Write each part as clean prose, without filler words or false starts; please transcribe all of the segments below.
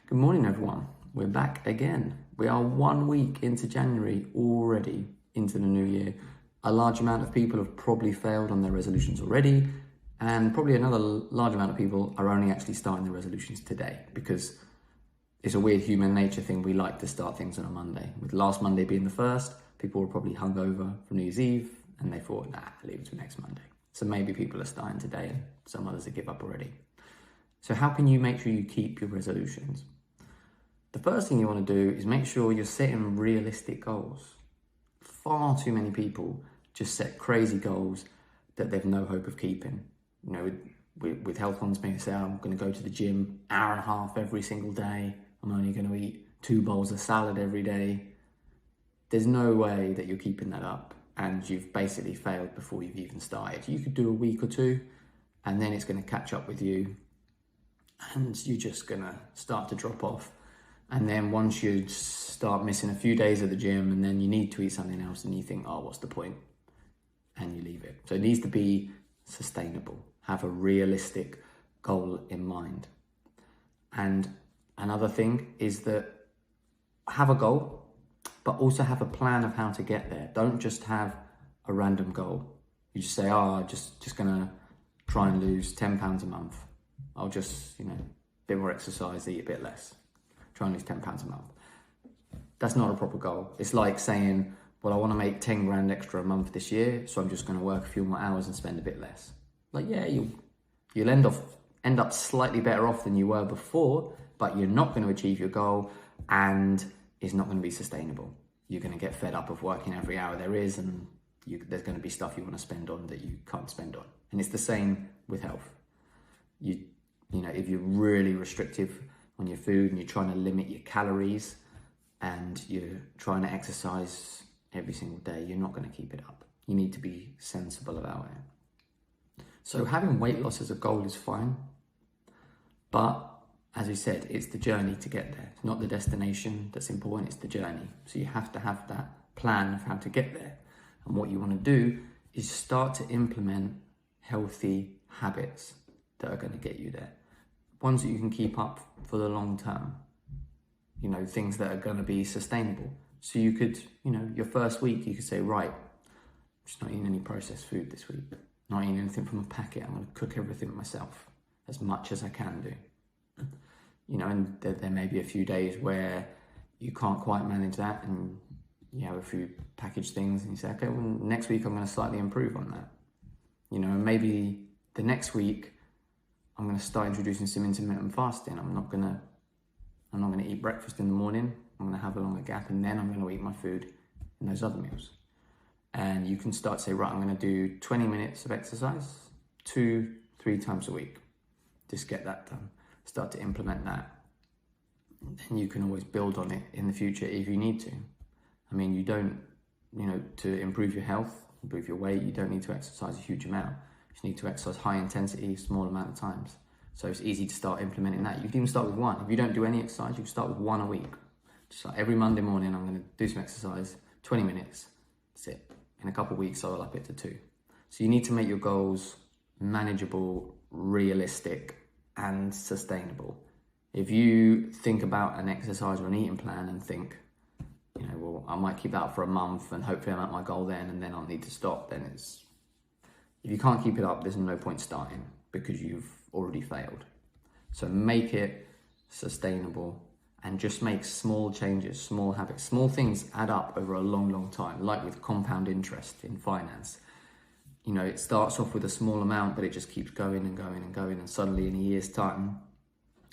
Good morning, everyone. We're back again. We are 1 week into January, already into the new year. A large amount of people have probably failed on their resolutions already, and probably another large amount of people are only actually starting their resolutions today because it's a weird human nature thing. We like to start things on a Monday. With last Monday being the first, people were probably hungover from New Year's Eve and they thought, leave it to next Monday. So maybe people are starting today and some others have given up already. So how can you make sure you keep your resolutions? The first thing you want to do is make sure you're setting realistic goals. Far too many people just set crazy goals that they've no hope of keeping. You know, with health ones, maybe say, I'm going to go to the gym hour and a half every single day. I'm only going to eat 2 bowls of salad every day. There's no way that you're keeping that up, and you've basically failed before you've even started. You could do a week or two, and then it's going to catch up with you, and you're just going to start to drop off. And then once you start missing a few days at the gym and then you need to eat something else and you think, oh, what's the point? And you leave it. So it needs to be sustainable. Have a realistic goal in mind. And another thing is that have a goal, but also have a plan of how to get there. Don't just have a random goal. You just say, I'm just gonna try and lose 10 pounds a month. I'll just, a bit more exercise, eat a bit less. Try and lose 10 pounds a month. That's not a proper goal. It's like saying, well, I want to make 10 grand extra a month this year, so I'm just going to work a few more hours and spend a bit less. Like, yeah, you'll end up slightly better off than you were before, but you're not going to achieve your goal and it's not going to be sustainable. You're going to get fed up of working every hour there is, and there's going to be stuff you want to spend on that you can't spend on. And it's the same with health. If you're really restrictive on your food and you're trying to limit your calories and you're trying to exercise every single day, you're not going to keep it up. You need to be sensible about it. So having weight loss as a goal is fine, but as we said, it's the journey to get there. It's not the destination that's important, it's the journey. So you have to have that plan of how to get there. And what you want to do is start to implement healthy habits that are going to get you there. Ones that you can keep up for the long term, things that are going to be sustainable. So you could, your first week, you could say, right, I'm just not eating any processed food this week. Not eating anything from a packet. I'm going to cook everything myself as much as I can do. And there may be a few days where you can't quite manage that and you have a few packaged things and you say, okay, well, next week I'm going to slightly improve on that. And maybe the next week I'm going to start introducing some intermittent fasting. I'm not going to eat breakfast in the morning. I'm going to have a longer gap, and then I'm going to eat my food in those other meals. And you can start to say, right, I'm going to do 20 minutes of exercise 2-3 times a week. Just get that done. Start to implement that. And you can always build on it in the future if you need to. You don't, to improve your health, improve your weight, you don't need to exercise a huge amount. You just need to exercise high intensity, small amount of times. So it's easy to start implementing that. You can even start with one. If you don't do any exercise, you can start with 1 a week. Just like every Monday morning, I'm going to do some exercise, 20 minutes. That's it. In a couple of weeks, I'll up it to 2. So you need to make your goals manageable, realistic, and sustainable. If you think about an exercise or an eating plan and think, well, I might keep that up for a month and hopefully I'm at my goal then and then I'll need to stop, then if you can't keep it up, there's no point starting because you've already failed. So make it sustainable and just make small changes, small habits. Small things add up over a long, long time, like with compound interest in finance. It starts off with a small amount, but it just keeps going and going and going. And suddenly in a year's time,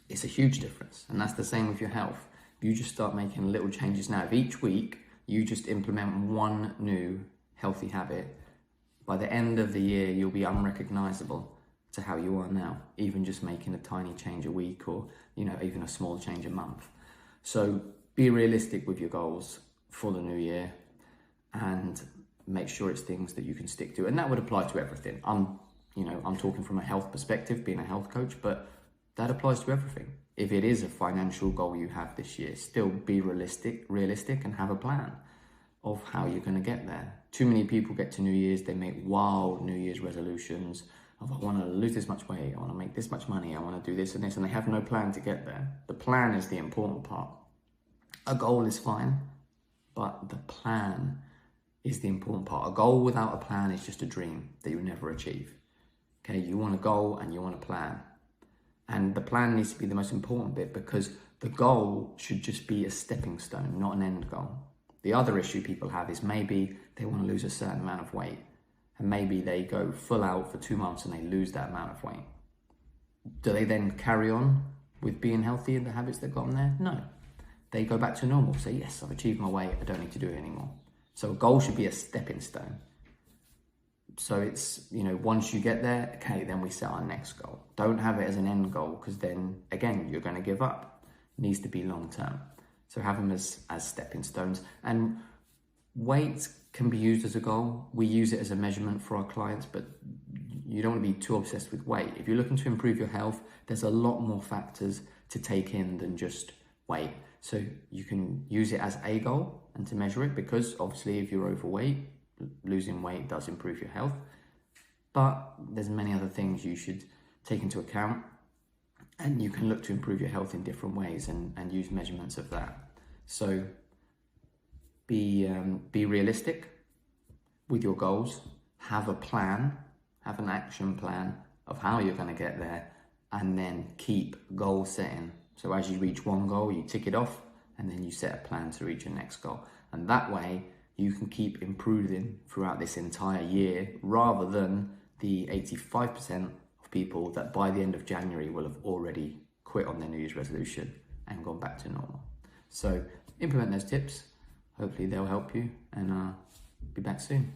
it's a huge difference. And that's the same with your health. You just start making little changes now. If each week you just implement one new healthy habit, by the end of the year, you'll be unrecognizable to how you are now, even just making a tiny change a week or, even a small change a month. So be realistic with your goals for the new year and make sure it's things that you can stick to. And that would apply to everything. I'm talking from a health perspective, being a health coach, but that applies to everything. If it is a financial goal you have this year, still be realistic and have a plan of how you're going to get there. Too many people get to New Year's, they make wild New Year's resolutions. of, I want to lose this much weight, I want to make this much money, I want to do this and this, and they have no plan to get there. The plan is the important part. A goal is fine, but the plan is the important part. A goal without a plan is just a dream that you'll never achieve. Okay, you want a goal and you want a plan. And the plan needs to be the most important bit, because the goal should just be a stepping stone, not an end goal. The other issue people have is maybe they want to lose a certain amount of weight, and maybe they go full out for 2 months and they lose that amount of weight. Do they then carry on with being healthy and the habits that got them there? No. They go back to normal, say, yes, I've achieved my weight, I don't need to do it anymore. So a goal should be a stepping stone. So it's, once you get there, okay, then we set our next goal. Don't have it as an end goal, because then, again, you're going to give up. It needs to be long term. So have them as stepping stones. And weight can be used as a goal. We use it as a measurement for our clients, but you don't want to be too obsessed with weight. If you're looking to improve your health, there's a lot more factors to take in than just weight. So you can use it as a goal and to measure it, because obviously if you're overweight, losing weight does improve your health. But there's many other things you should take into account, and you can look to improve your health in different ways and use measurements of that. So be realistic with your goals, have a plan, have an action plan of how you're going to get there, and then keep goal setting. So as you reach one goal, you tick it off, and then you set a plan to reach your next goal. And that way you can keep improving throughout this entire year, rather than the 85% of people that by the end of January will have already quit on their New Year's resolution and gone back to normal. So implement those tips. Hopefully they'll help you, and be back soon.